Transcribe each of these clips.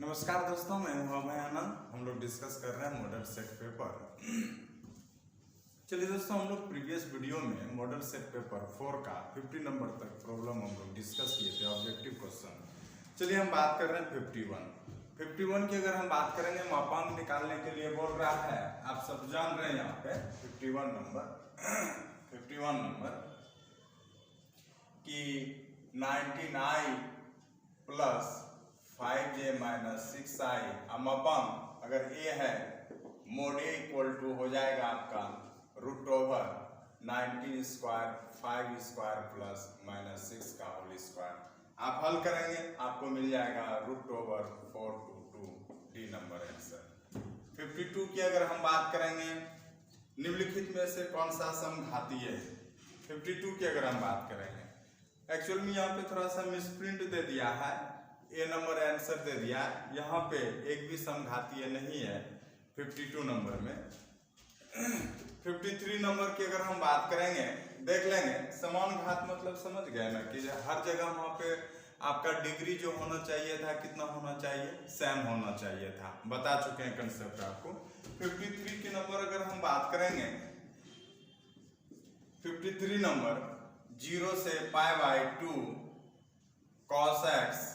नमस्कार दोस्तों, मैं हूं अभय आनंद। हम लोग डिस्कस कर रहे हैं मॉडल सेट पेपर। चलिए दोस्तों, हम लोग प्रीवियस वीडियो में मॉडल सेट पेपर 4 का 50 नंबर तक प्रॉब्लम हम लोग डिस्कस किए थे, ऑब्जेक्टिव क्वेश्चन। चलिए हम बात कर रहे हैं 51 की। अगर हम बात करेंगे मापांक निकालने के लिए बोल रहा है, आप सब जान रहे हैं यहाँ पे 51 नंबर कि 99 प्लस 5j माइनस 6i मापांक अगर a है, मोड a इक्वल टू हो जाएगा आपका root over 19 square 5 square plus minus 6 का होल स्क्वायर। आप हल करेंगे, आपको मिल जाएगा root over 422 the number answer. 52 की अगर हम बात करेंगे, निम्नलिखित में से कौन सा समघातीय है? 52 की अगर हम बात करेंगे, एक्चुअल में यहाँ पे थोड़ा सा मिसप्रिंट दे दिया है, ए नंबर आंसर दे दिया है, यहाँ पे एक भी समघातीय नहीं है 52 नंबर में। 53 नंबर की अगर हम बात करेंगे, देख लेंगे समान घात मतलब समझ गए ना कि हर जगह वहाँ पे आपका डिग्री जो होना चाहिए था कितना होना चाहिए, सेम होना चाहिए था। बता चुके हैं कंसेप्ट आपको। 53 के नंबर अगर हम बात करेंगे, 53 नंबर 0 से π/2 cos x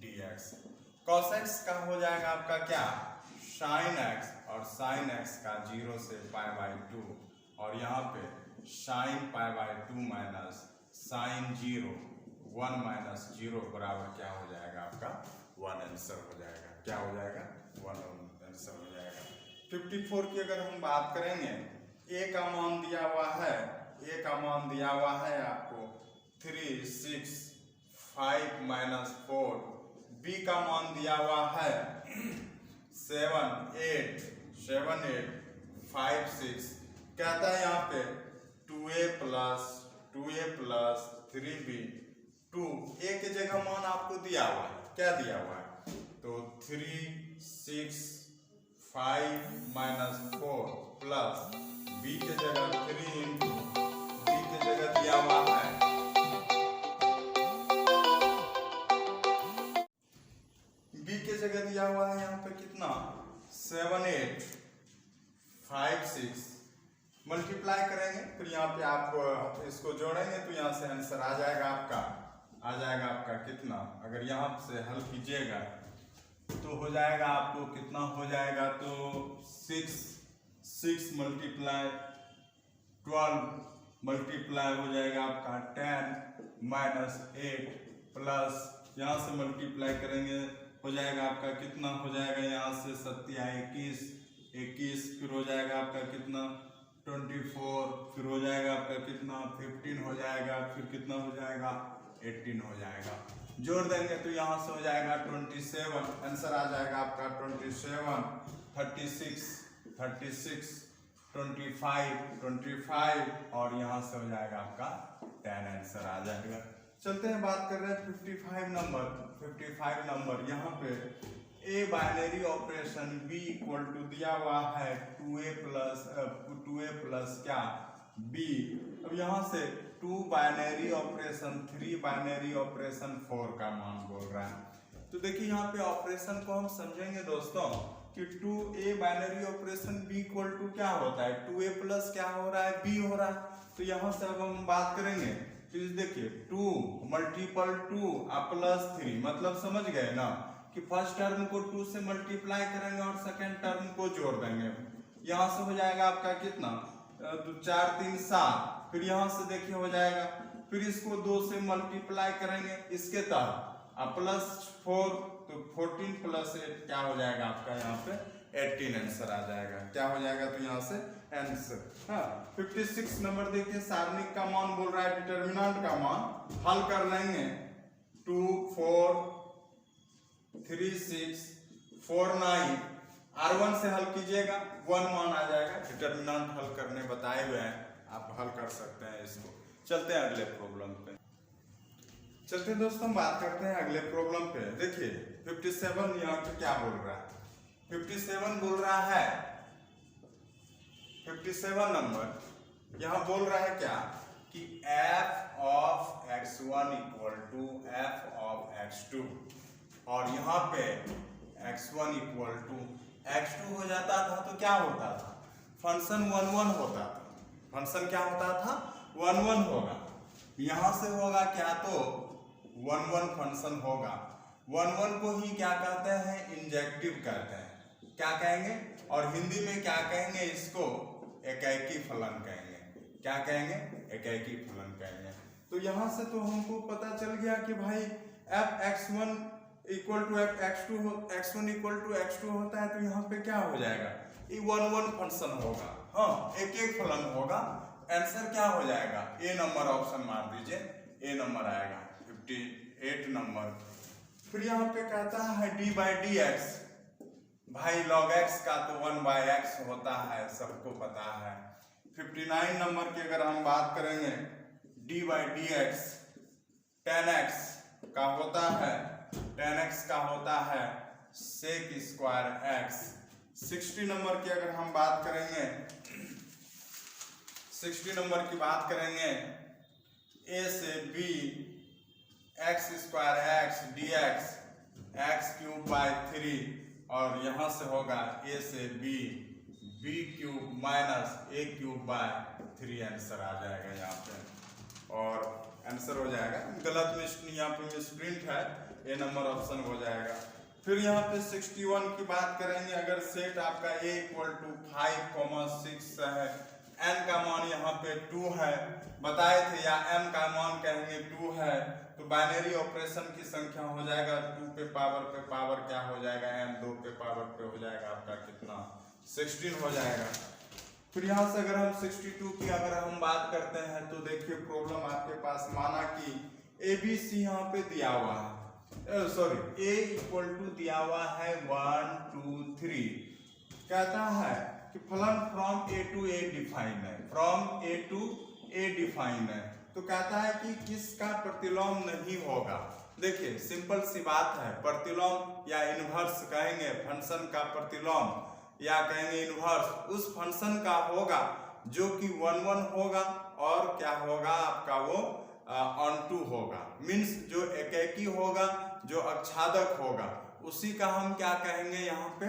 dx। cos x का हो जाएगा आपका क्या, sin x, और sin x का 0 से π/2, और यहाँ पे sin π/2 माइनस sin 0 1 माइनस 0 बराबर क्या हो जाएगा आपका 1 आंसर हो जाएगा। क्या हो जाएगा 1 आंसर हो जाएगा। 54 की अगर हम बात करेंगे, a का मान दिया हुआ है, a का मान दिया हुआ है आपको 3 6 5 माइनस 4, b का मान दिया हुआ है 7 8 5 6। कहता है यहाँ पे 2a प्लस 3b, 2a के जगह मान आपको दिया हुआ है, क्या दिया हुआ है, तो 3 6 5 माइनस 4 प्लस b के जगह 3 इंटू b के जगह दिया हुआ है जगह दिया हुआ है यहाँ पे कितना 7 8 5 6। मल्टीप्लाई करेंगे, फिर यहाँ पे आप इसको जोड़ेंगे तो यहाँ से आंसर आ जाएगा आपका कितना, अगर यहाँ से हल कीजिएगा तो हो जाएगा आपको कितना हो जाएगा, तो 6 मल्टीप्लाई 12 मल्टीप्लाई हो जाएगा आपका 10 माइनस 8 प्लस यहाँ से मल्टीप्लाई करेंगे हो जाएगा आपका कितना, हो जाएगा यहाँ से 7 21, फिर हो जाएगा आपका कितना 24, फिर हो जाएगा आपका कितना 15 हो जाएगा, फिर कितना हो जाएगा 18 हो जाएगा। जोड़ देंगे तो यहाँ से हो जाएगा 27, आंसर आ जाएगा आपका 27, 36 25 और यहाँ से हो जाएगा आपका 10 आंसर आ जाएगा। चलते हैं, बात कर रहे हैं 55 नंबर यहाँ पे a binary operation b equal to दिया हुआ है 2a प्लस क्या b। अब यहाँ से 2 बाइनरी ऑपरेशन 3 बाइनरी ऑपरेशन 4 का मान बोल रहा है। तो देखिए यहाँ पे ऑपरेशन को हम समझेंगे दोस्तों कि 2a binary operation b equal to क्या होता है, 2a प्लस क्या हो रहा है b हो रहा है। तो यहाँ से अब हम बात करेंगे, तो देखिए 2 मल्टीपल 2 प्लस 3, मतलब समझ गए ना कि फर्स्ट टर्म को 2 से मल्टीप्लाई करेंगे और सेकेंड टर्म को जोड़ देंगे। यहाँ से हो जाएगा आपका कितना, 4 3 7, फिर यहाँ से देखिए हो जाएगा, फिर इसको 2 से मल्टीप्लाई करेंगे इसके तहत प्लस 4, तो 14 प्लस 8 क्या हो जाएगा आपका यहाँ पे 18 आंसर आ जाएगा। क्या हो जाएगा, तो यहाँ से आंसर। हाँ, 56 नंबर देखिए, सारणिक का मान बोल रहा है, डिटर्मिनेंट का मान हल कर लेंगे 2 4 3 6 4 9, R1 से हल कीजिएगा 1 मान आ जाएगा। डिटर्मिनेंट हल करने बताए हुए हैं, आप हल कर सकते हैं इसको। चलते हैं अगले प्रॉब्लम पे। चलते हैं दोस्तों, बात करते हैं अगले प्रॉब्लम पे। देखिए 57 यहाँ पे क्या बोल रहा है, 57 बोल रहा है, 57 नंबर यहाँ बोल रहा है क्या कि f of x1 equal to f of x2, और यहाँ पे x1 इक्वल टू x2 हो जाता था तो क्या होता था, फंक्शन 1 1 होता था। फंक्शन क्या होता था, 1 1 होगा। यहां से होगा क्या, तो 1 1 फंक्शन होगा। 1 1 को ही क्या कहते हैं, इंजेक्टिव कहते हैं। क्या कहेंगे, और हिंदी में क्या कहेंगे, इसको एकाकी फलन कहेंगे। क्या कहेंगे, एकाकी फलन कहेंगे। तो यहां से तो हमको पता चल गया कि भाई F x1 equal to F x2 x1 equal to x2 होता है, तो यहाँ पे क्या हो जाएगा, ये 1 1 फंक्शन होगा। हाँ, एक एक फलन होगा। आंसर क्या हो जाएगा, ए नंबर ऑप्शन मार दीजिए, ए नंबर आएगा 58 नंबर। फिर यहाँ पे कहता है डी बाई डी एक्स, भाई log x का तो 1 बाई एक्स होता है, सबको पता है। 59 नंबर की अगर हम बात करेंगे, D by D x tan x का होता है, tan x का होता है sec स्क्वायर x। 60 नंबर की अगर हम बात करेंगे, 60 नंबर की बात करेंगे, a से b x square x dx x cube by 3, और यहां से होगा a से b cube minus a cube by 3, answer आ जाएगा यहाँ पे, और आंसर हो जाएगा। गलत में यहाँ पे मिसप्रिंट है, ए नंबर ऑप्शन हो जाएगा। फिर यहाँ पे 61 की बात करेंगे, अगर सेट आपका a इक्वल टू 5,6 है, n का मान यहाँ पे 2 है बताए थे, या m का मान कहेंगे 2 है, तो बाइनरी ऑपरेशन की संख्या हो जाएगा 2 पे पावर क्या हो जाएगा, n 2 पे पावर पे हो जाएगा आपका कितना, 16 हो जाएगा। फिर यहाँ से अगर हम 62 की अगर हम बात करते हैं, तो देखिए प्रॉब्लम आपके पास, माना कि ABC यहाँ पे दिया हुआ है, सॉरी a इक्वल टू दिया हुआ है 1 2 3, कहता है कि फलन from a to a define है, from a to a define है, तो कहता है कि किसका प्रतिलोम नहीं होगा। देखिए सिंपल सी बात है, प्रतिलोम या इनवर्स कहेंगे, फंक्शन का प्रतिलोम या कहेंगे इनवर्स उस फंक्शन का होगा जो कि 1 1 होगा, और क्या होगा आपका वो ऑनटू होगा, मीन्स जो एकाकी होगा, जो अक्षादक होगा, उसी का हम क्या कहेंगे यहाँ पे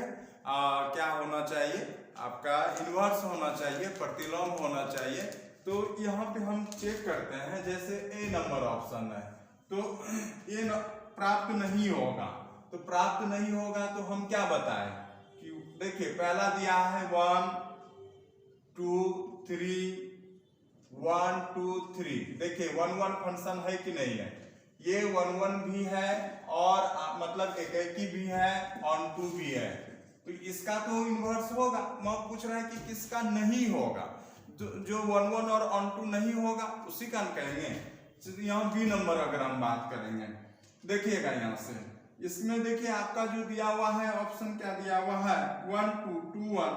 क्या होना चाहिए, आपका इनवर्स होना चाहिए, प्रतिलोम होना चाहिए। तो यहाँ पे हम चेक करते हैं, जैसे ए नंबर ऑप्शन है, तो ये प्राप्त नहीं होगा, तो प्राप्त नहीं होगा तो हम क्या बताएं कि देखिए पहला दिया है 1 2 3 1 2 3, देखिए 1 1 फंक्शन है कि नहीं है, ये 1 1 भी है और मतलब एकाकी भी है, ऑन टू भी है, तो इसका तो इनवर्स होगा। मैं पूछ रहा है कि किसका नहीं होगा, जो 1 1 और ऑन टू नहीं होगा उसी का हम कहेंगे। यहाँ बी नंबर अगर हम बात करेंगे, देखिएगा यहाँ से, इसमें देखिए आपका जो दिया हुआ है ऑप्शन क्या दिया हुआ है, 1 2 2 1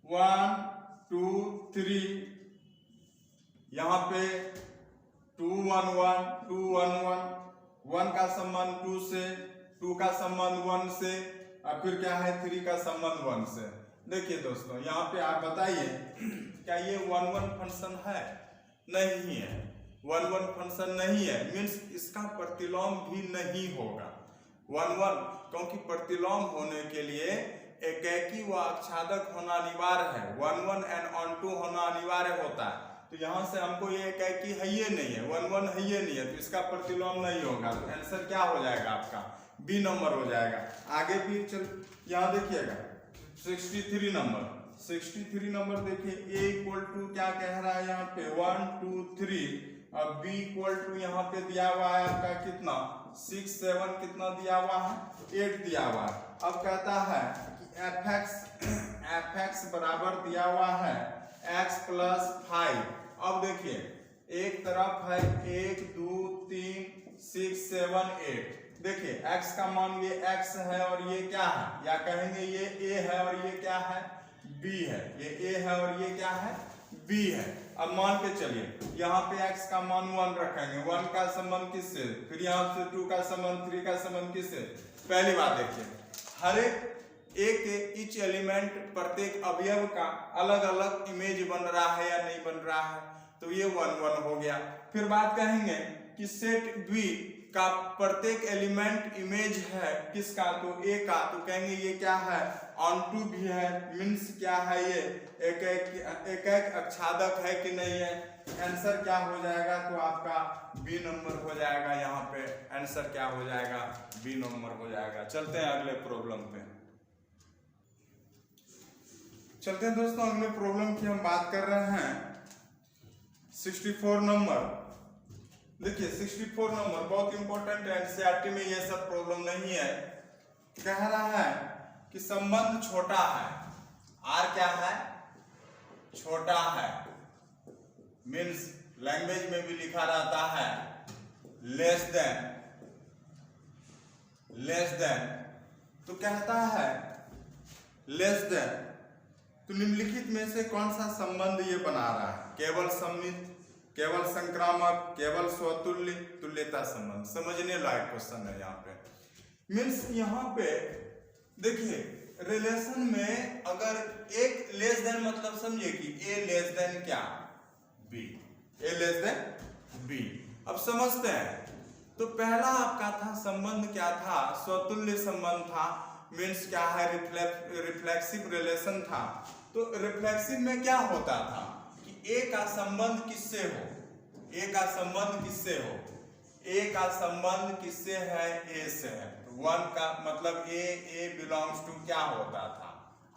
1 2 3, यहाँ पे 2 1 1 2 1 1, 1 का संबंध 2 से, 2 का संबंध 1 से, और फिर क्या है 3 का संबंध 1 से। देखिए दोस्तों यहाँ पे आप बताइए क्या ये 1 1 फंक्शन है, नहीं है, 1 1 फंक्शन नहीं है, मीन्स इसका प्रतिलोम भी नहीं होगा 1 1, क्योंकि प्रतिलोम होने के लिए एकाकी व अक्षादक होना अनिवार्य है, 1 1 एंड ऑन टू होना अनिवार्य होता है। तो यहाँ से हमको ये एकाकी है ये नहीं है, 1 1 है ये नहीं है, तो इसका प्रतिलोम नहीं होगा, तो आंसर क्या हो जाएगा आपका, बी नंबर हो जाएगा। आगे भी चल, यहाँ देखिएगा 63 नंबर, 63 नंबर देखिए, a इक्वल टू क्या कह रहा है यहाँ पे 1 2 3, और b इक्वल टू यहाँ पे दिया हुआ है आपका कितना 6 7, कितना दिया हुआ है 8 दिया हुआ है। अब कहता है कि fx बराबर दिया हुआ है x प्लस 5। अब देखिए एक तरफ है 1 2 3 6 7 8, देखिए x का मान ये x है और ये क्या है, या कहेंगे ये a है और ये क्या है b है, ये a है और ये क्या है b है। अब मान के चलिए यहाँ पे x का मान 1 रखेंगे, 1 का संबंध किससे, फिर यहाँ से 2 का संबंध 3 का संबंध किससे। पहली बात देखिए हर एक ईच एलिमेंट प्रत्येक अवयव का अलग अलग इमेज बन रहा है या नहीं बन रहा है, तो ये 1 1 हो गया। फिर बात कहेंगे कि सेट बी का प्रत्येक एलिमेंट इमेज है किसका, तो ए का, तो कहेंगे ये क्या है, ऑनटू भी है, मीन्स क्या है ये एक आच्छादक है कि नहीं है। आंसर क्या हो जाएगा, तो आपका बी नंबर हो जाएगा। यहाँ पे आंसर क्या हो जाएगा, बी नंबर हो जाएगा। चलते हैं अगले प्रॉब्लम पे। चलते हैं दोस्तों अगले प्रॉब्लम की हम बात कर रहे हैं 64 नंबर। देखिए 64 नंबर बहुत इंपॉर्टेंट है, एनसीईआरटी में ये सब प्रॉब्लम नहीं है। कह रहा है कि संबंध छोटा है, आर क्या है, छोटा है, मीन्स लैंग्वेज में भी लिखा रहता है लेस देन, तो कहता है लेस देन, तो निम्नलिखित में से कौन सा संबंध ये बना रहा है, केवल सम्मित, केवल संक्रामक, केवल स्वतुल्य, तुल्यता संबंध। समझने लायक क्वेश्चन है यहाँ पे। मीन्स यहाँ पे देखिए रिलेशन में अगर एक लेस देन मतलब समझिए कि ए लेस देन क्या, बी, ए लेस देन बी। अब समझते हैं, तो पहला आपका था संबंध क्या था, स्वतुल्य संबंध था, मीन्स क्या है, रिफ्लेक्सिव रिलेशन था। तो रिफ्लेक्सिव में क्या होता था कि ए का संबंध किससे हो, ए का संबंध किससे हो, ए का संबंध किससे है, ए से है। वन का मतलब ए बिलोंग्स टू क्या होता था,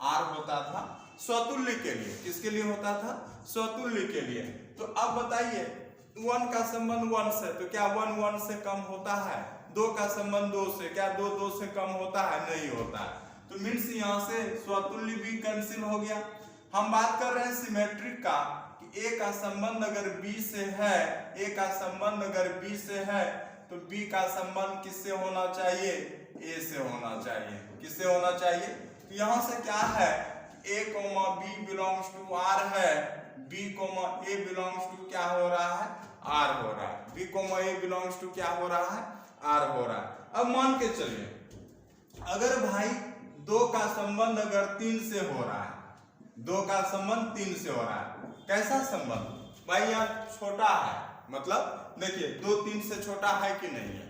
आर होता था स्वतुल्य के लिए। किसके लिए होता था, स्वतुल्य के लिए। तो अब बताइए वन का संबंध वन से, तो क्या वन वन से कम होता है, दो का संबंध दो से, क्या दो दो से कम होता है, नहीं होता है। तो मीन्स यहाँ से स्वतुल्य भी कैंसिल हो गया। हम बात कर रहे हैं सिमेट्रिक का, कि ए का संबंध अगर बी से है, ए का संबंध अगर बी से है, तो बी का संबंध किससे होना चाहिए, ए से होना चाहिए। किससे होना चाहिए, तो यहाँ से क्या है, A comma B belongs to R है, B comma A belongs to क्या हो रहा है, आर हो रहा है, B comma A belongs to क्या हो रहा है, आर हो रहा है। अब मान के चलिए अगर भाई दो का संबंध अगर तीन से हो रहा है, दो का संबंध तीन से हो रहा है, कैसा संबंध भाई, यहाँ छोटा है, मतलब देखिए दो तीन से छोटा है कि नहीं है,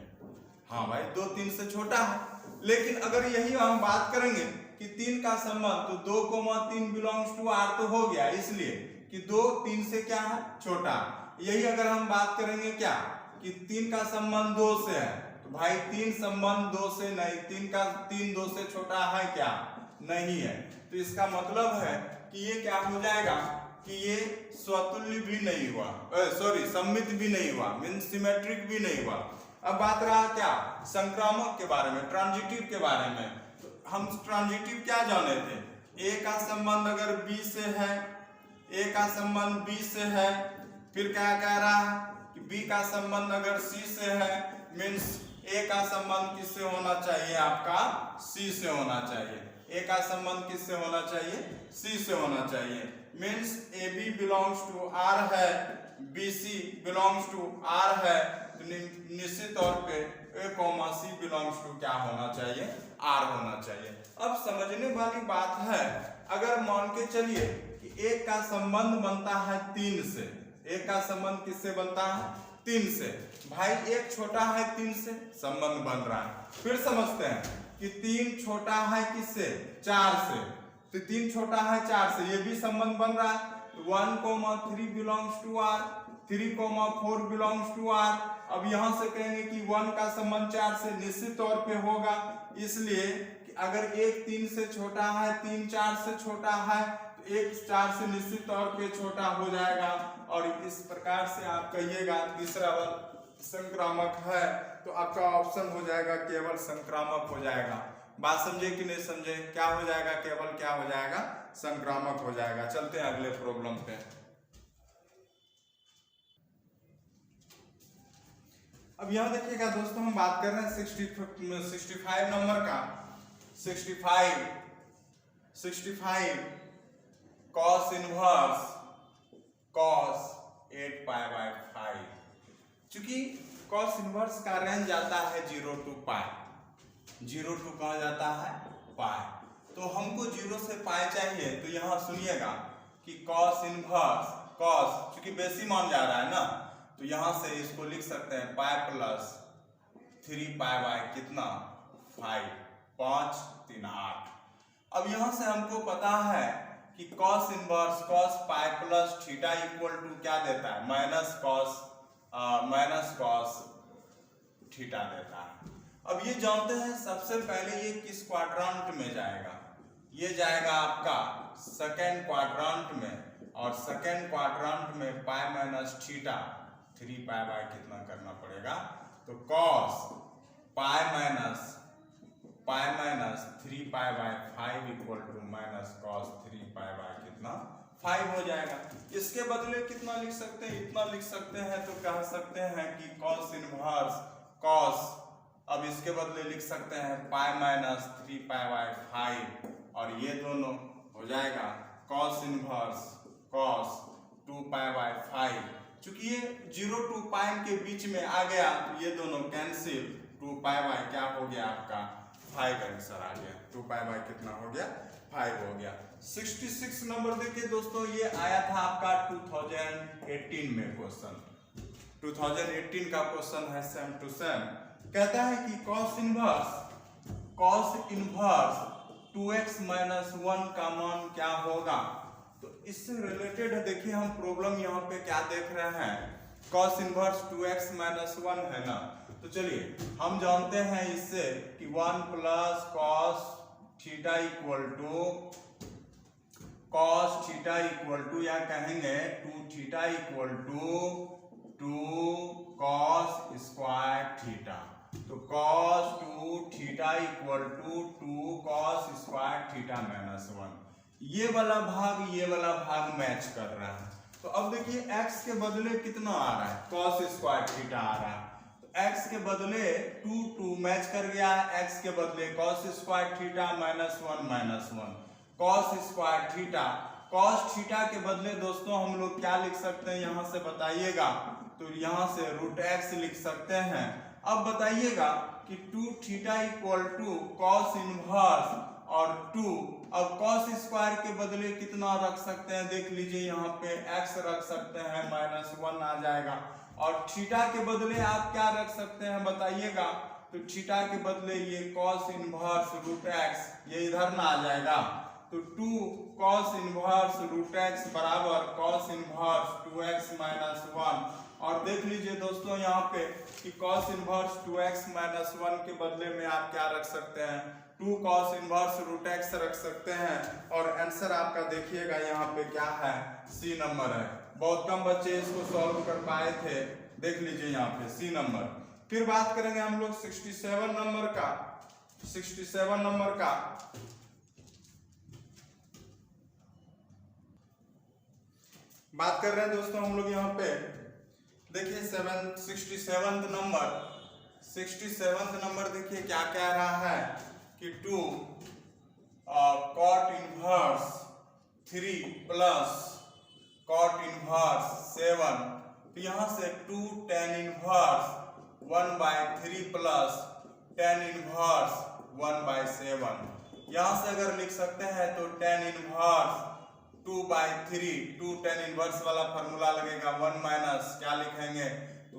हाँ भाई दो तीन से छोटा है। लेकिन अगर यही हम बात करेंगे कि तीन का संबंध, तो दो कोमा तीन बिलोंग्स टू आर तो हो गया, इसलिए कि दो तीन से क्या है, छोटा। यही अगर हम बात करेंगे क्या कि तीन का संबंध दो से है, तो भाई तीन संबंध दो से नहीं, तीन दो से छोटा है क्या, नहीं है। तो इसका मतलब है कि ये क्या हो जाएगा कि ये स्वतुल्य भी नहीं हुआ, सॉरी सम्मित भी नहीं हुआ, मीन्स सिमेट्रिक भी नहीं हुआ। अब बात रहा क्या, संक्रामक के बारे में, ट्रांजिटिव के बारे में। तो हम ट्रांजिटिव क्या जाने थे, ए का संबंध अगर बी से है, ए का संबंध बी से है, फिर क्या कह रहा है कि बी का संबंध अगर सी से है, मीन्स ए का संबंध किससे होना चाहिए, आपका सी से होना चाहिए। ए का संबंध किससे होना चाहिए, सी से होना चाहिए। Means A B belongs to R है, B C belongs to R है, तो निश्चित तौर पे A comma C belongs to क्या होना चाहिए, आर होना चाहिए। अब समझने वाली बात है, अगर मान के चलिए कि एक का संबंध बनता है तीन से, एक का संबंध किससे बनता है, तीन से, भाई एक छोटा है तीन से, संबंध बन रहा है। फिर समझते हैं कि तीन छोटा है किससे, चार से, तो तीन छोटा है चार से, ये भी संबंध बन रहा है। 1,3 belongs to R, 3,4 belongs to R. अब यहां से कहेंगे कि 1 का संबंध 4 से निश्चित तौर पे होगा, इसलिए कि अगर एक 3 से छोटा है, 3 4 से छोटा है, तो एक 4 से निश्चित तौर पे छोटा हो जाएगा। और इस प्रकार से आप कहिएगा तीसरा वाला संक्रामक है, तो आपका ऑप्शन हो जाएगा केवल संक्रामक हो जाएगा। बात समझे कि नहीं समझे, क्या हो जाएगा, केवल क्या हो जाएगा, संक्रामक हो जाएगा। चलते हैं अगले प्रॉब्लम पे। अब यहां देखिएगा दोस्तों, हम बात कर रहे हैं 65 नंबर का। 65 cos इनवर्स cos 8π/5। चूंकि cos इनवर्स का रेंज आता है 0 to π, 0 to कहा जाता है पाई, तो हमको 0 से पाई चाहिए। तो यहाँ सुनिएगा कि cos इनवर्स, cos चूंकि बेसी मान जा रहा है ना, तो यहाँ से इसको लिख सकते हैं पाई प्लस 3 पाई बाय कितना 5, 5 3 8। अब यहां से हमको पता है कि cos inverse cos pi plus theta equal to क्या देता है, माइनस कॉस थीटा देता है। अब ये जानते हैं सबसे पहले ये किस क्वाड्रेंट में जाएगा, ये जाएगा आपका सेकेंड क्वाड्रेंट में, और सेकेंड क्वाड्रेंट में pi minus theta 3 pi by कितना करना पड़ेगा, तो cos pi minus 3 pi by 5 equal to minus cos 3 pi by कितना 5 हो जाएगा। इसके बदले कितना लिख सकते हैं, इतना लिख सकते हैं, तो कह सकते हैं कि कॉस इनवर्स कॉस, अब इसके बदले लिख सकते हैं पाई माइनस 3 पाई बाय 5, और ये दोनों हो जाएगा cos inverse cos 2 pi by 5। चूंकि ये 0 to पाई के बीच में आ गया तो ये दोनों कैंसिल, 2 पाई बाय क्या हो गया आपका 5 आंसर आ गया, 2 पाई बाय कितना हो गया 5 हो गया। 66 नंबर देखिए दोस्तों, ये आया था आपका 2018 में क्वेश्चन, 2018 का क्वेश्चन है सेम टू सेम। कहता है कि cos इनवर्स 2x माइनस 1 का मान क्या होगा। तो इससे रिलेटेड है, देखिए हम प्रॉब्लम यहाँ पे क्या देख रहे हैं, cos इनवर्स 2x माइनस 1 है ना, तो चलिए हम जानते हैं इससे कि 1 plus cos theta equal to या कहेंगे 2 theta equal to 2 cos square theta. तो cos 2 theta equal to 2 cos square theta minus 1, ये वाला भाग मैच कर रहा है। तो अब देखिए x के बदले कितना आ रहा है, cos स्क्वायर थीटा आ रहा है, तो x के बदले 2 मैच कर गया है, x के बदले cos square theta minus 1 cos square theta, cos theta के बदले दोस्तों हम लोग क्या लिख सकते हैं यहाँ से बताइएगा, तो यहाँ से √x लिख सकते हैं। अब बताइएगा कि 2 theta equal to cos inverse और 2, अब कॉस स्क्वायर के बदले कितना रख सकते हैं, देख लीजिए यहाँ पे x रख सकते हैं, -1 आ जाएगा, और थीटा के बदले आप क्या रख सकते हैं बताइएगा, तो थीटा के बदले ये कॉस इनवर्स √x ये इधर ना आ जाएगा, तो 2 कॉस इनवर्स √x बराबर कॉस इनवर्स 2x माइनस 1, और देख लीजिए दोस्तों यहाँ पे कि cos इनवर्स 2x माइनस 1 के बदले में आप क्या रख सकते हैं, 2 cos इनवर्स √x रख सकते हैं, और आंसर आपका देखिएगा यहाँ पे क्या है, सी नंबर है। बहुत कम बच्चे इसको सॉल्व कर पाए थे, देख लीजिए यहाँ पे सी नंबर। फिर बात करेंगे हम लोग 67 नंबर का, 67 नंबर का बात कर रहे हैं दोस्तों हम लोग यहाँ पे, देखिए 67 नंबर देखिए क्या कह रहा है कि 2 cot inverse 3 plus cot inverse 7, तो यहाँ से 2 tan inverse 1/3 plus tan inverse 1/7, यहाँ से अगर लिख सकते हैं तो tan इनवर्स 2/3, 2 tan इनवर्स वाला फॉर्मूला लगेगा, 1 माइनस क्या लिखेंगे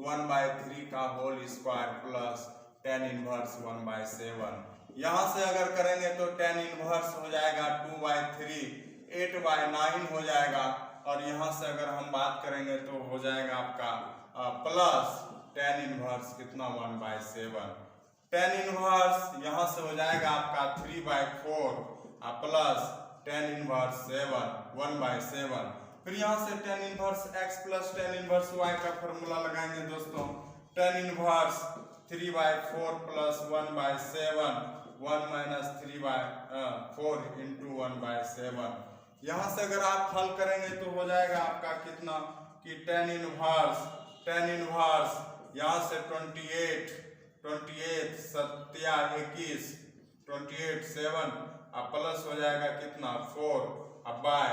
1/3 का whole square plus tan inverse 1/7, यहाँ से अगर करेंगे तो tan इनवर्स हो जाएगा 2/3 8/9 हो जाएगा, और यहाँ से अगर हम बात करेंगे तो हो जाएगा आपका प्लस tan इनवर्स कितना 1/7, tan इनवर्स यहाँ से हो जाएगा आपका 3/4 प्लस tan इनवर्स 1/7, फिर यहाँ से tan inverse x plus tan inverse y का फॉर्मूला लगाएंगे दोस्तों, tan inverse 3/4 plus 1/7, 1 minus 3/4 into 1/7, यहाँ से अगर आप हल करेंगे तो हो जाएगा आपका कितना कि tan इनवर्स यहाँ से 28 7 21 28 7 अब प्लस हो जाएगा कितना 4, अब बाय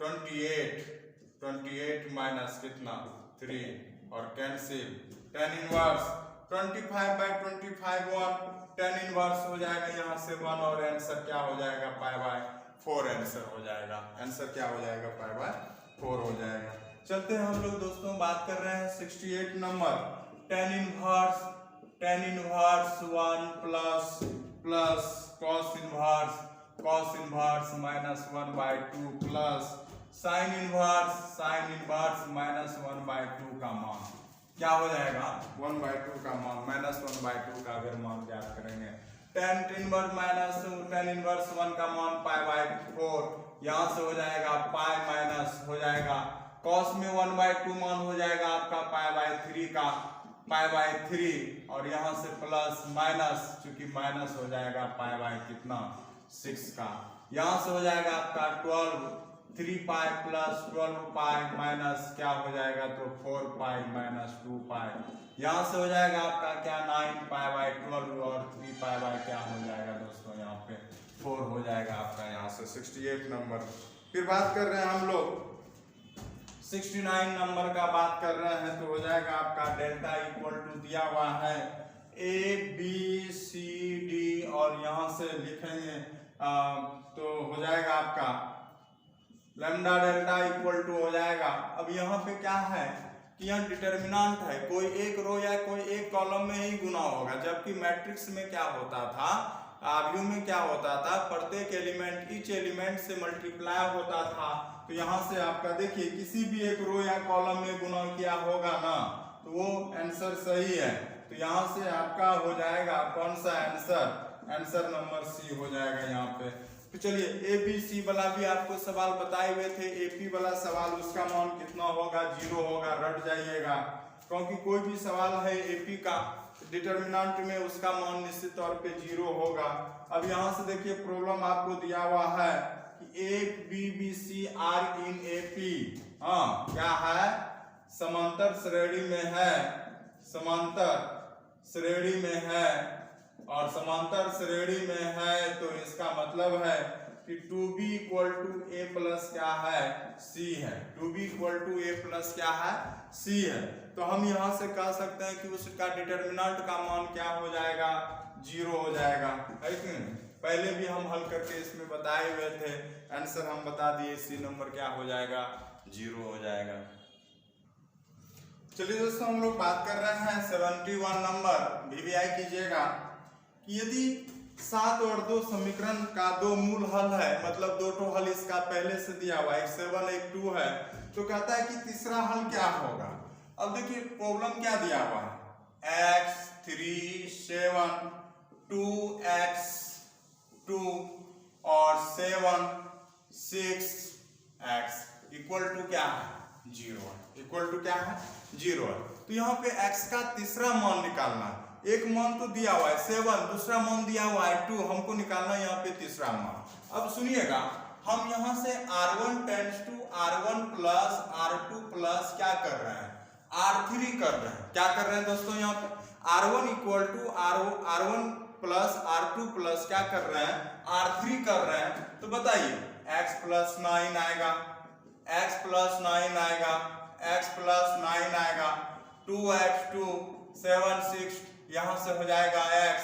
28 माइनस कितना 3 और cancel, tan inverse 25/25 1, tan inverse हो जाएगा यहाँ से 1, और आंसर क्या हो जाएगा π/4 आंसर हो जाएगा, आंसर क्या हो जाएगा π/4 हो जाएगा। चलते हैं हम लोग दोस्तों बात कर रहे हैं 68 number, tan inverse tan inverse 1 plus plus cos inverse minus 1/2 plus sin inverse minus 1/2 का मान क्या हो जाएगा 1/2 का मान माइनस 1/2 का अगर मान ज्ञात करेंगे tan इनवर्स 1 का मान π/4 यहाँ से हो जाएगा पाई माइनस हो जाएगा cos में 1/2 मान हो जाएगा आपका π/3 का π/3 और यहाँ से प्लस माइनस चूंकि माइनस हो जाएगा कितना 6 का यहाँ से हो जाएगा आपका 12 3 पाई प्लस 12 पाई माइनस क्या हो जाएगा तो 4 पाई माइनस 2 पाई यहाँ से हो जाएगा आपका क्या 9 π/12 और 3 पाई क्या हो जाएगा दोस्तों यहाँ पे 4 हो जाएगा आपका यहाँ से 68 नंबर। फिर बात कर रहे हैं हम लोग 69 नंबर का बात कर रहे हैं तो हो जाएगा आपका डेल्टा इक्वल टू दिया हुआ है ABCD और यहाँ से लिखेंगे तो हो जाएगा आपका लैम्डा डेल्टा इक्वल टू हो जाएगा। अब यहाँ पे क्या है कि यहाँ डिटर्मिनेंट है कोई एक रो या कोई एक कॉलम में ही गुना होगा, जबकि मैट्रिक्स में क्या होता था आव्यूह में क्या होता था प्रत्येक एलिमेंट ईच एलिमेंट से मल्टीप्लाई होता था। तो यहाँ से आपका देखिए किसी भी एक रो या कॉलम में गुना किया होगा ना तो वो आंसर सही है। तो यहाँ से आपका हो जाएगा कौन सा आंसर नंबर सी हो जाएगा यहाँ पे। तो चलिए ABC वाला भी आपको सवाल बताए हुए थे, AP वाला सवाल उसका मान कितना होगा 0 होगा, रट जाइएगा क्योंकि कोई भी सवाल है AP का डिटर्मिनेंट में उसका मान निश्चित तौर पे 0 होगा। अब यहाँ से देखिए प्रॉब्लम आपको दिया हुआ है कि ABBC आर इन AP क्या है समांतर श्रेणी में है, समांतर श्रेणी में है और समांतर श्रेणी में है तो इसका मतलब है कि 2b = a प्लस क्या है c है, 2b = a प्लस क्या है c है। तो हम यहाँ से कह सकते हैं कि उसका डिटर्मिनेंट का मान क्या हो जाएगा 0 हो जाएगा, है कि नहीं। पहले भी हम हल करके इसमें बताए हुए थे, आंसर हम बता दिए सी नंबर क्या हो जाएगा 0 हो जाएगा। चलिए दोस्तों हम लोग बात कर रहे हैं 71 नंबर। VVI कीजिएगा कि यदि 7 और 2 समीकरण का 2 मूल हल है, मतलब 2 ठो हल इसका पहले से दिया हुआ है, 7 एक 2 है, तो कहता है कि तीसरा हल क्या होगा। अब देखिए प्रॉब्लम क्या दिया हुआ है x 3 7 2x 2 और 7 6x इक्वल टू क्या है 0, इक्वल टू क्या है 0 है। तो यहाँ पे x का तीसरा मान निकालना है, एक मान तो दिया हुआ है 7, दूसरा मान दिया हुआ है 2, हमको निकालना है यहाँ पे तीसरा मान। अब सुनिएगा हम यहाँ से R1 tends to R1 plus R2 plus क्या कर रहे हैं R3 कर रहे हैं। क्या कर रहे हैं दोस्तों यहाँ पे R1 = R1 plus R2 plus क्या कर रहे हैं R3 कर रहे हैं। तो बताइए x + 9 आएगा, x + 9 आएगा, x + 9 आएगा, 2x 2 7 6 यहाँ से हो जाएगा x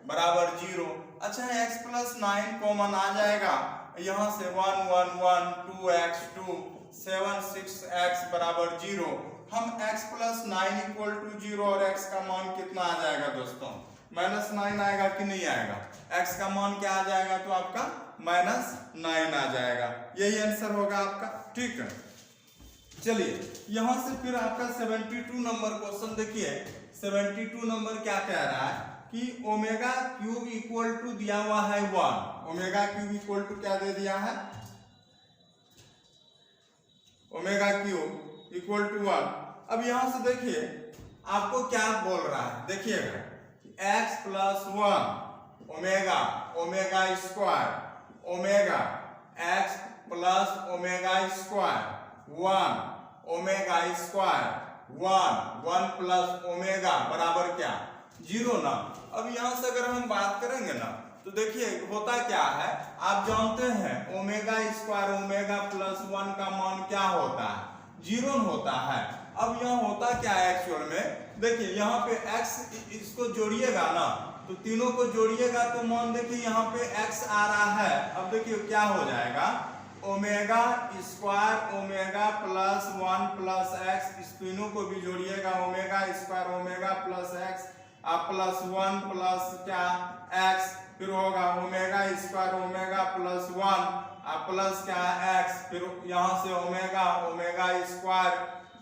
बराबर 0। अच्छा x + 9 कॉमन आ जाएगा, यहाँ से 1 1 1 2x 2 7 6x बराबर 0। हम x + 9 = 0 और x का मान कितना आ जाएगा दोस्तों -9 आएगा कि नहीं आएगा। x का मान क्या आ जाएगा तो आपका -9 आ जाएगा, यही आंसर होगा आपका, ठीक है। चलिए यहाँ से फिर आपका 72 नंबर क्वेश्चन देखिए। 72 नंबर क्या कह रहा है कि ω³ = दिया हुआ है 1, ω³ क्या दे दिया है ω³ = 1। अब यहाँ से देखिए आपको क्या बोल रहा है, देखिएगा x + 1 ω ² x + ω² 1 1 + ω बराबर क्या 0 ना। अब यहाँ से अगर हम बात करेंगे ना तो देखिए होता क्या है, आप जानते हैं ω² ω + 1 का मान क्या होता है 0 होता है। अब यहाँ होता क्या है एक्चुअल में, देखिए यहाँ पे x इसको जोड़िएगा ना तो तीनों को जोड़िएगा तो मान देखिए यहाँ पे x आ रहा है। अब देखिए क्या हो जाएगा ω² ω + 1 + x, इस तीनों को भी जोड़िएगा ω² ω + x प्लस 1 प्लस क्या x, फिर होगा omega square omega plus 1 plus क्या x, फिर यहाँ से omega square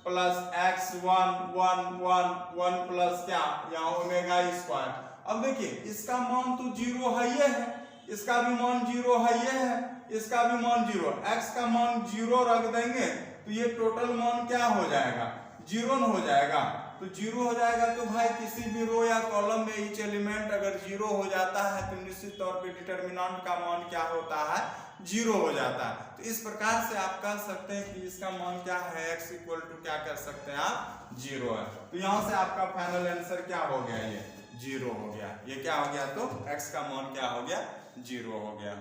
plus x1 1 1 1 plus क्या यहाँ ओमेगा स्क्वायर। अब देखिए इसका मान तो जीरो है, ये है, इसका भी मान जीरो है, ये है, इसका भी मान जीरो, x का मान जीरो रख देंगे तो ये टोटल मान क्या हो जाएगा, जीरो न हो जाएगा। तो जीरो हो जाएगा तो भाई किसी भी रो या कॉलम में ईच एलिमेंट अगर जीरो हो जाता है तो निश्चित तौर पे डिटरमिनेंट का मान क्या होता है, जीरो हो जाता है। तो इस प्रकार से आप कह सकते हैं कि इसका मान क्या है, x इक्वल टू क्या कर सकते हैं आप, जीरो है। तो यहाँ से आपका फाइनल आंसर क्या हो गया, ये जीरो हो गया, ये क्या हो गया, तो x का मान क्या हो गया, जीरो हो गया।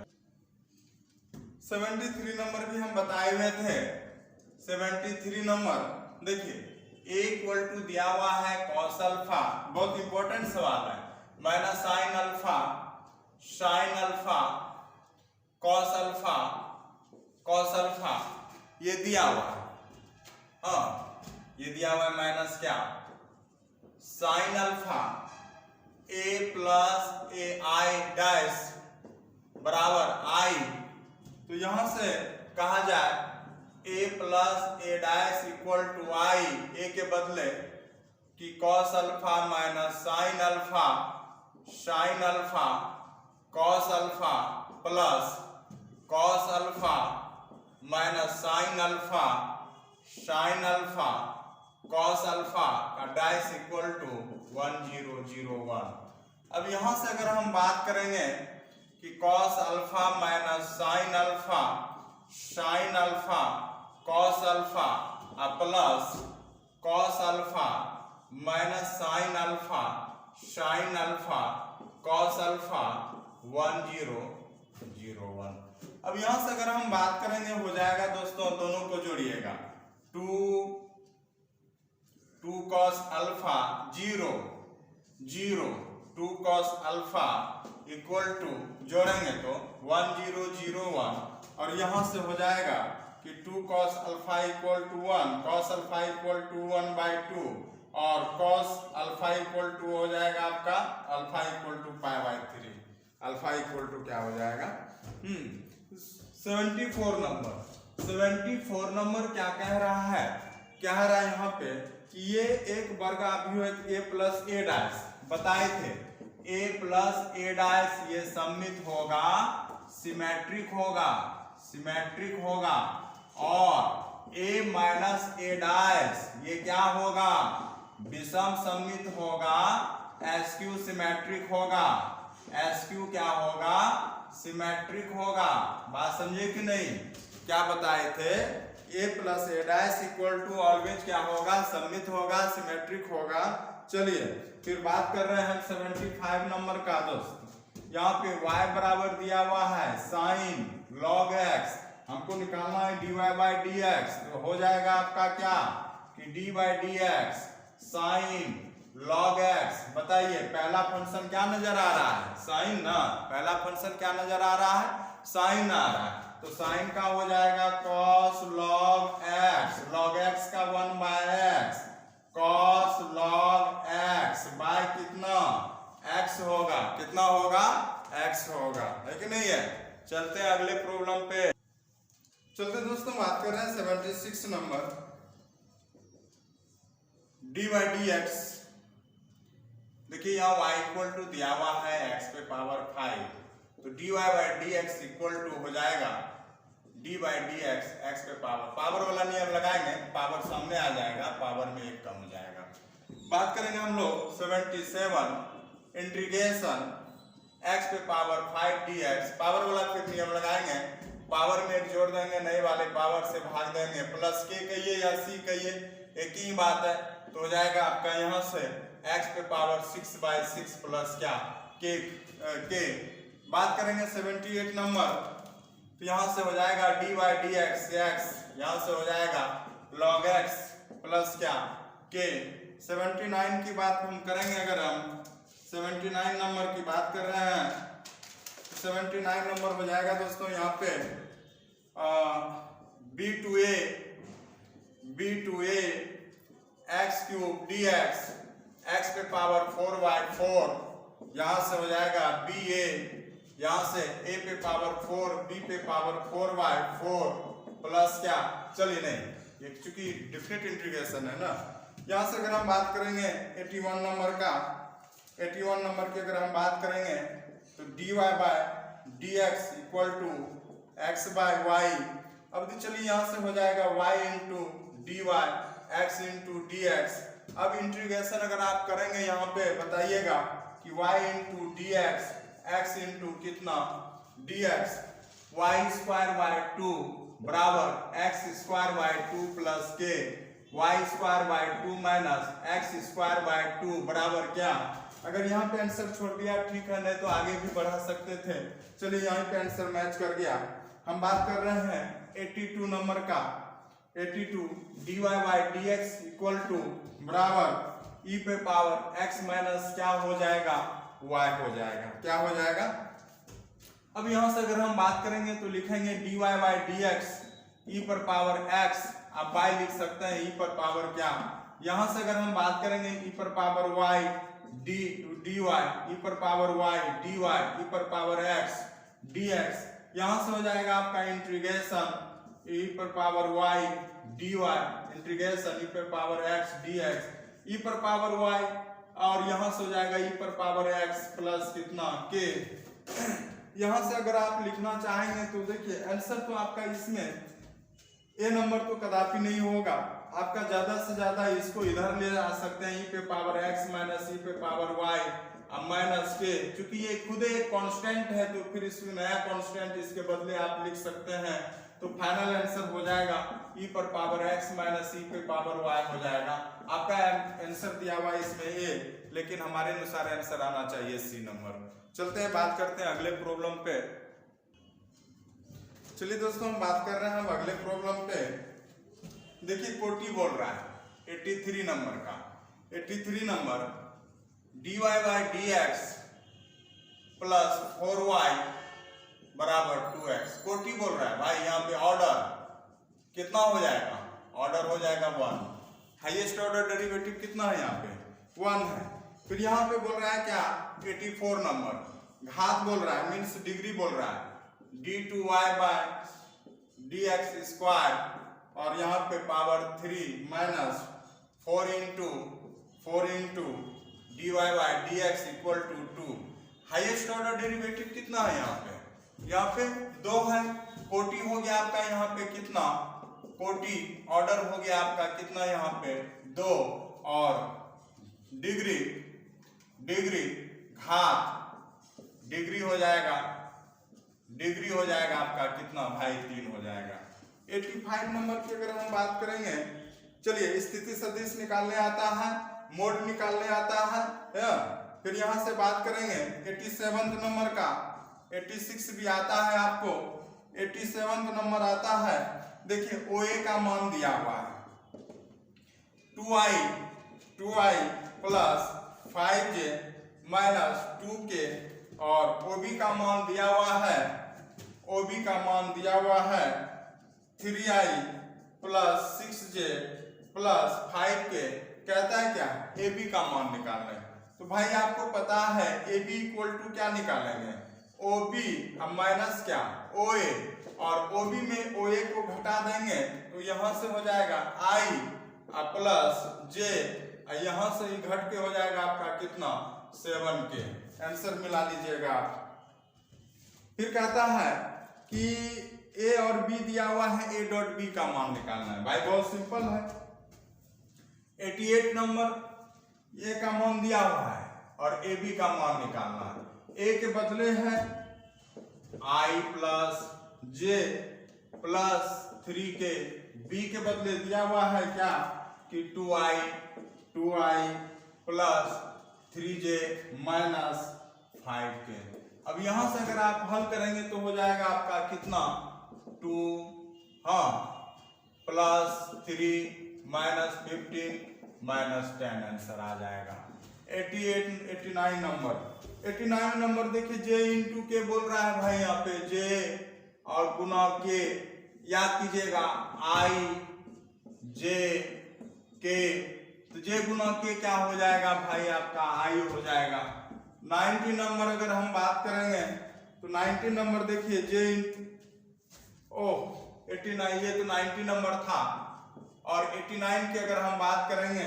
73 नंबर भी हम बताए हुए थे। 73 नंबर देखिए a इक्वल टू दिया हुआ है cos अल्फा, बहुत इंपॉर्टेंट सवाल है, minus sine alpha cos alpha ये दिया हुआ है, ये दिया हुआ है माइनस क्या sine alpha a plus A I dash बराबर i। तो यहां से कहा जाए a plus A dash equal to I, A के बदले कि cos alpha minus sine alpha cos alpha plus cos alpha minus sine alpha cos alpha का डैश इक्वल टू 1001। अब यहां से अगर हम बात करेंगे कि cos alpha minus sine alpha cos alpha plus cos alpha minus sine alpha cos alpha 1001। अब यहां से अगर हम बात करेंगे हो जाएगा दोस्तों, दोनों को जोड़िएगा 2 cos alpha 0 2 cos alpha equal to जोड़ेंगे तो 1001, और यहां से हो जाएगा कि 2 cos alpha equal to 1 cos alpha equal to 1/2 और cos अल्फा इक्वल टू हो जाएगा आपका alpha equal to π/3, alpha equal to क्या हो जाएगा 74 नंबर क्या कह रहा है, यहाँ पे कि ये एक वर्ग अभिव्यक्त a प्लस ए डैश बताए थे, a प्लस ए डैश ये सममित होगा, सिमेट्रिक होगा और a माइनस ए डैश ये क्या होगा, विषम सममित होगा, SQ सिमेट्रिक होगा, SQ क्या होगा, सिमेट्रिक होगा। बात समझे कि नहीं, क्या बताए थे, a plus A dash equal to always क्या होगा, सममित होगा, सिमेट्रिक होगा। चलिए फिर बात कर रहे हैं 75 नंबर का दोस्त। यहाँ पे y बराबर दिया हुआ है साइन log x, हमको निकालना है dy/dx, तो हो जाएगा आपका क्या कि d/dx साइन log x। बताइए पहला फंक्शन क्या नजर आ रहा है, साइन ना, पहला फंक्शन क्या नजर आ रहा है, साइन आ रहा है, तो साइन का हो जाएगा cos log x का 1/x cos log x by कितना x होगा, कितना होगा, x होगा, है कि नहीं है। चलते हैं अगले प्रॉब्लम पे। चलते दोस्तों बात कर रहे हैं 76 नंबर d/dx। देखिए यहाँ y इक्वल टू दिया हुआ है x पे पावर 5, तो dy/dx इक्वल टू हो जाएगा d/dx x पे पावर वाला नियम लगाएंगे, पावर सामने आ जाएगा, पावर में एक कम हो जाएगा। बात करेंगे हम लोग 77 इंटीग्रेशन x पे पावर 5 dx, पावर वाला फिर नियम लगाएंगे, पावर में एक जोड़ देंगे, नए वाले पावर से भाग देंगे, प्लस k कहिए या c कहिए एक ही बात है, तो हो जाएगा आपका यहाँ से x पे पावर 6/6 प्लस क्या k। बात करेंगे 78 नंबर, तो यहाँ से हो जाएगा dy/dx x, यहाँ से हो जाएगा log x प्लस क्या k। 79 की बात हम करेंगे, अगर हम 79 नंबर की बात कर रहे हैं, 79 नंबर हो जाएगा दोस्तों यहाँ पे b/a x³ dx x पे पावर 4y 4, यहां से हो जाएगा ba, यहां से a पे पावर 4 b पे पावर 4y 4 प्लस क्या, चलिए नहीं ये चूंकि डिफरेंट इंटीग्रेशन है ना। यहां से अगर हम बात करेंगे 81 नंबर का, 81 नंबर की अगर हम बात करेंगे तो dy by dx equal to x by y। अब चलिए यहां से हो जाएगा y into dy x into dx। अब इंटीग्रेशन अगर आप करेंगे यहाँ पे बताइएगा कि y into dx x into कितना dx, y स्क्वायर बाय 2 बराबर x square by 2 plus k, y square by 2 minus x square by 2 बराबर क्या। अगर यहाँ पे आंसर छोड़ दिया ठीक है, नहीं तो आगे भी बढ़ा सकते थे। चलिए यहाँ पे आंसर मैच कर गया। हम बात कर रहे हैं 82 नंबर का, 82 dy by dx equal to बराबर e पे पावर x माइनस क्या हो जाएगा, y हो जाएगा। क्या हो जाएगा, अब यहां से अगर हम बात करेंगे तो लिखेंगे dy बाय dx e पर पावर x, आप y लिख सकते हैं e पर पावर क्या। यहां से अगर हम बात करेंगे e पर पावर y dy e पर पावर y dy e पर पावर x dx, यहां से हो जाएगा आपका इंटीग्रेशन e पर power y dy integration e पर पावर x dx e पर पावर y, और यहां से हो जाएगा e पर पावर x प्लस कितना k। यहां से अगर आप लिखना चाहेंगे तो देखिए आंसर तो आपका इसमें ए नंबर तो कदापि नहीं होगा, आपका ज्यादा से ज्यादा इसको इधर ले आ सकते हैं e पे पावर x माइनस e पे पावर y अब माइनस के, क्योंकि ये खुद एक कांस्टेंट है तो फिर इसमें नया कांस्टेंट इसके बदले आप लिख सकते हैं। तो फाइनल आंसर हो जाएगा e पर पावर x माइनस e पे पावर y हो जाएगा। आपका आंसर दिया हुआ इसमें a, लेकिन हमारे अनुसार आंसर आना चाहिए सी नंबर। चलते हैं बात करते हैं अगले प्रॉब्लम पे। चलिए दोस्तों हम बात कर रहे हैं अगले प्रॉब्लम पे। देखिए कोटी बोल रहा है 83 नंबर का, 83 number dy by dx plus 4y बराबर 2x। कोटी बोल रहा है भाई, यहाँ पे ऑर्डर कितना हो जाएगा, ऑर्डर हो जाएगा 1। हाईएस्ट ऑर्डर डेरिवेटिव कितना है यहाँ पे 1 है। फिर यहाँ पे बोल रहा है क्या 84 नंबर, घात बोल रहा है मीन्स डिग्री बोल रहा है d2y बाय dx स्क्वायर, और यहाँ पे power 3 minus 4 into dy by dx equal to 2। Highest order derivative कितना है यहाँ पे 2 है। कोटि हो गया आपका यहाँ पे कितना, कोटि ऑर्डर हो गया आपका कितना यहाँ पे 2, और डिग्री घात डिग्री हो जाएगा आपका कितना भाई 3 हो जाएगा। 85 नंबर की अगर हम बात करेंगे, चलिए स्थिति सदिश निकालने आता है, मोड निकालने आता है। फिर यहां से बात करेंगे 87 नंबर का, 86 भी आता है आपको, 87 नंबर आता है। देखिए OA का मान दिया हुआ है 2i plus 5j minus 2k, और OB का मान दिया हुआ है 3i plus 6j plus 5k। कहता है क्या AB का मान निकालना है। तो भाई आपको पता है AB इक्वल टू क्या निकालेंगे, OB अब माइनस क्या OA, और OB में OA को घटा देंगे तो यहां से हो जाएगा I प्लस J, यहां से ही घट के हो जाएगा आपका कितना 7k। आंसर मिला लीजिएगा आप। फिर कहता है कि A और B दिया हुआ है, A डॉट B का मान निकालना है। भाई बहुत सिंपल है, 88 नंबर A का मान दिया हुआ है और AB का मान निकालना है। A के बदले है I plus J plus 3k, B के बदले दिया हुआ है क्या कि 2i plus 3j minus 5k। अब यहां से अगर आप हल करेंगे तो हो जाएगा आपका कितना 2 प्लस 3 माइनस 15 माइनस 10 आंसर आ जाएगा। 89 नंबर देखिए J इंटू के बोल रहा है भाई, यहाँ पे J और गुना के, याद कीजिएगा I J K तो जे गुना के क्या हो जाएगा भाई आपका आई हो जाएगा। 90 नंबर अगर हम बात करेंगे तो 90 नंबर देखिए जे 89, ये तो 90 नंबर था। और 89 की अगर हम बात करेंगे,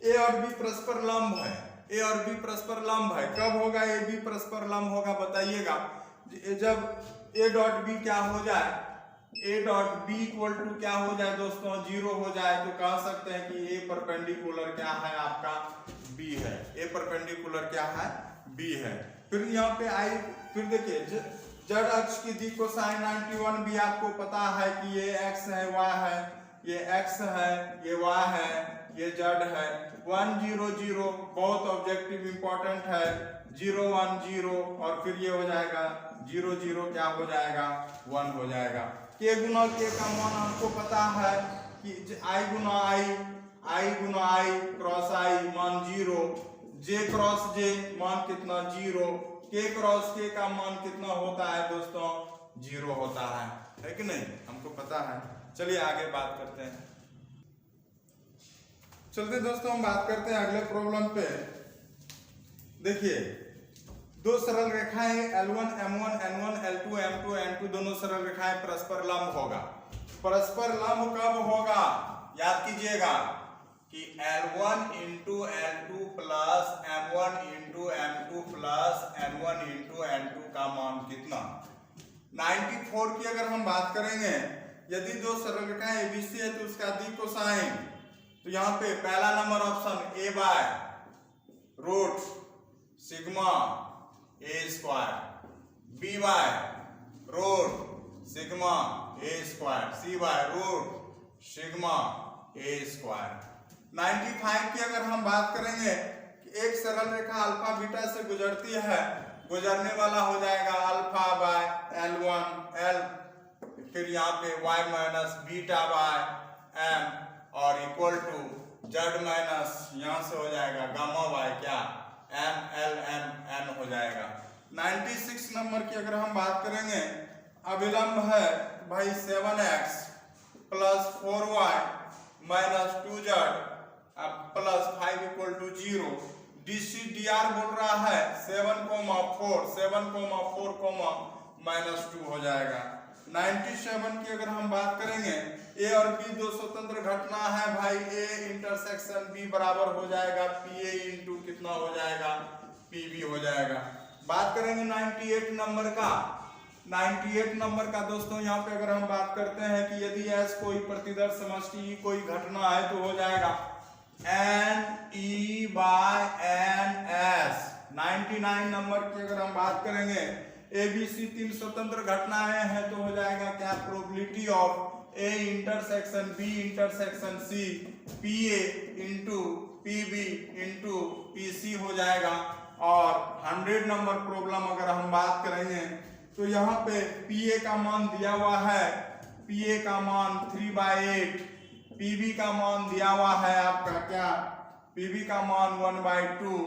ए और बी परस्पर लंब है, ए और बी परस्पर लंब है। कब होगा ए बी परस्पर लंब होगा बताइएगा, जब ए डॉट बी क्या हो जाए, A dot B equal to क्या हो जाए दोस्तों, 0 हो जाए। तो कह सकते हैं कि ए परपेंडिकुलर क्या है आपका बी है, ए परपेंडिकुलर क्या है बी है। फिर यहाँ पे आई, फिर देखिए जेड अक्ष की दी कोसाइन 91 भी आपको पता है कि ये एक्स है, वाई है, ये एक्स है, ये वाई है, ये जेड है। 1 0 0 बहुत ऑब्जेक्टिव इंपॉर्टेंट है, 0 1 0 और फिर ये हो जाएगा 0 0 क्या हो जाएगा 1 हो जाएगा। के गुना के का मान हमको पता है कि आई गुना आई गुना आई क्रॉस आई मान 0, जे क्रॉस जे मान कितना 0, के क्रॉस के का मान कितना होता है दोस्तों 0 होता है कि नहीं, हमको पता है। चलिए आगे बात करते हैं। चलते दोस्तों हम बात करते हैं अगले प्रॉब्लम पे। देखिए दो सरल रेखाएं L1 M1 N1 L2 M2 N2 दोनों सरल रेखाएं परस्पर लंब होगा। परस्पर लंब कब होगा, याद कीजिएगा कि L1 into L2 plus M1 into M2 plus N1 into N2 का मान कितना। 94 की अगर हम बात करेंगे, यदि दो सरल रेखाएं ABC है तो उसका दी कोसाइन, तो यहाँ पे पहला number option A by root sigma A square, B by root sigma A square, C by root sigma A square. 95 की अगर हम बात करेंगे कि एक सरल रेखा अल्फा बीटा से गुजरती है, गुजरने वाला हो जाएगा अल्फा बाय L1 L, फिर यहाँ पे y minus beta by m और इक्वल टू z माइनस यहाँ से हो जाएगा गामा बाय क्या m l m n हो जाएगा। 96 नंबर की अगर हम बात करेंगे, अभिलंब है भाई 7x plus 4y minus 2z plus 5 equal to 0। DCDR बोल रहा है 7,4 माइनस 2 हो जाएगा। 97 की अगर हम बात करेंगे, ए और बी दो स्वतंत्र घटना है भाई, ए इंटरसेक्शन बी बराबर हो जाएगा पी ए इंटू कितना हो जाएगा पी बी हो जाएगा। बात करेंगे 98 नंबर का। 98 नंबर का दोस्तों यहाँ पे अगर हम बात करते हैं कि यदि एस कोई प्रतिदर्श समष्टि कोई घटना है तो हो जाएगा N E by N S. 99 नंबर की अगर हम बात करेंगे, एबीसी तीन स्वतंत्र घटनाएं हैं तो हो जाएगा क्या probability of A intersection B intersection C P A into P B into P C हो जाएगा। और 100 नंबर प्रॉब्लम अगर हम बात करेंगे तो यहाँ पे पी ए का मान दिया हुआ है, पी ए का मान 3/8, पी बी का मान दिया हुआ है आपका क्या, पी बी का मान 1/2,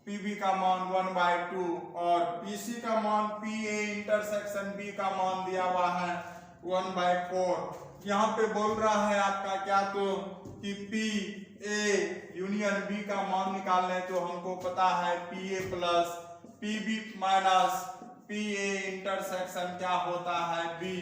पीबी का मान 1/2 और पीसी का मान पी ए इंटरसेक्शन बी का मान दिया हुआ है 1/4। यहाँ पे बोल रहा है आपका क्या तो कि पी ए यूनियन बी का मान निकालने, तो हमको पता है P A plus P B minus P A intersection क्या होता है बी।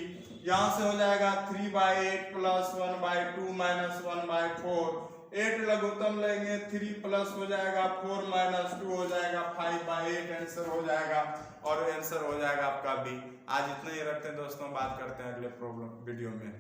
यहाँ से हो जाएगा 3/8 प्लस 1/2 माइनस 1/4, 8 लघुत्तम लेंगे 3 प्लस हो जाएगा 4 माइनस 2 हो जाएगा 5/8 आंसर हो जाएगा और आंसर हो जाएगा आपका बी। आज इतना ही रखते हैं दोस्तों, बात करते हैं अगले प्रॉब्लम वीडियो में।